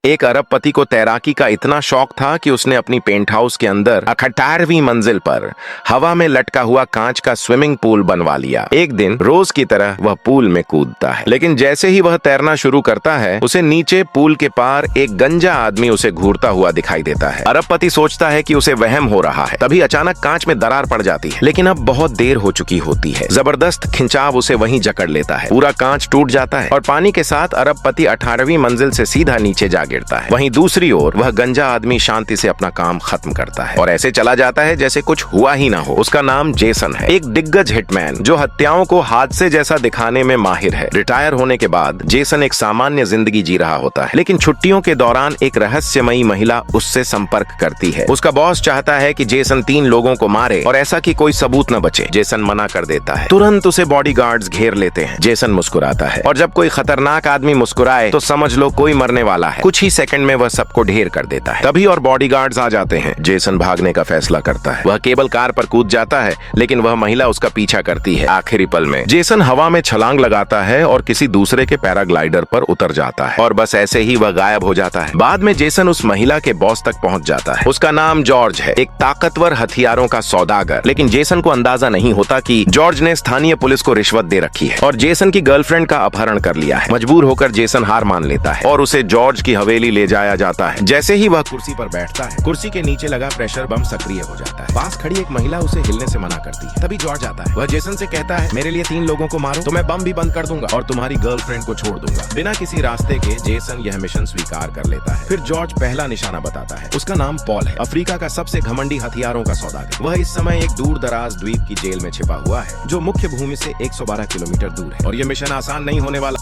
एक अरबपति को तैराकी का इतना शौक था कि उसने अपनी पेंट हाउस के अंदर 18वीं मंजिल पर हवा में लटका हुआ कांच का स्विमिंग पूल बनवा लिया। एक दिन रोज की तरह वह पूल में कूदता है, लेकिन जैसे ही वह तैरना शुरू करता है उसे नीचे पूल के पार एक गंजा आदमी उसे घूरता हुआ दिखाई देता है। अरबपति सोचता है कि उसे वहम हो रहा है, तभी अचानक कांच में दरार पड़ जाती है, लेकिन अब बहुत देर हो चुकी होती है। जबरदस्त खिंचाव उसे वहीं जकड़ लेता है, पूरा कांच टूट जाता है और पानी के साथ अरबपति 18वीं मंजिल से सीधा नीचे जा गिरता है। वहीं दूसरी ओर वह गंजा आदमी शांति से अपना काम खत्म करता है और ऐसे चला जाता है जैसे कुछ हुआ ही ना हो। उसका नाम जेसन है, एक दिग्गज हिटमैन जो हत्याओं को हादसे जैसा दिखाने में माहिर है। रिटायर होने के बाद जेसन एक सामान्य जिंदगी जी रहा होता है, लेकिन छुट्टियों के दौरान एक रहस्यमयी महिला उससे संपर्क करती है। उसका बॉस चाहता है कि जेसन 3 लोगों को मारे और ऐसा कि कोई सबूत न बचे। जेसन मना कर देता है। तुरंत उसे बॉडीगार्ड्स घेर लेते हैं। जेसन मुस्कुराता है और जब कोई खतरनाक आदमी मुस्कुराए तो समझ लो कोई मरने वाला है। कुछ ही सेकंड में वह सबको ढेर कर देता है। तभी और बॉडीगार्ड्स आ जाते हैं। जेसन भागने का फैसला करता है। वह केबल कार पर कूद जाता है, लेकिन वह महिला उसका पीछा करती है। आखिरी पल में जेसन हवा में छलांग लगाता है और किसी दूसरे के पैराग्लाइडर पर उतर जाता है और बस ऐसे ही वह गायब हो जाता है। बाद में जेसन उस महिला के बॉस तक पहुंच जाता है। उसका नाम जॉर्ज है, एक ताकतवर हथियारों का सौदागर। लेकिन जेसन को अंदाजा नहीं होता कि जॉर्ज ने स्थानीय पुलिस को रिश्वत दे रखी है और जेसन की गर्लफ्रेंड का अपहरण कर लिया है। मजबूर होकर जेसन हार मान लेता है और उसे जॉर्ज की हवेली ले जाया जाता है। जैसे ही वह कुर्सी पर बैठता है, कुर्सी के नीचे लगा प्रेशर बम सक्रिय हो जाता है। पास खड़ी एक महिला उसे हिलने से मना करती है। तभी जॉर्ज आता है। वह जेसन से कहता है, मेरे लिए 3 लोगों को मारो तो मैं बम भी बंद कर दूंगा और तुम्हारी गर्लफ्रेंड को छोड़ दूंगा। बिना किसी रास्ते के जेसन यह मिशन स्वीकार कर लेता है। फिर जॉर्ज पहला निशाना बताता है। उसका नाम पॉल है, अफ्रीका का सबसे घमंडी हथियारों का सौदागर। वह इस समय एक दूर दराज द्वीप की जेल में छिपा हुआ है, जो मुख्य भूमि से 112 किलोमीटर दूर है और यह मिशन आसान नहीं होने वाला।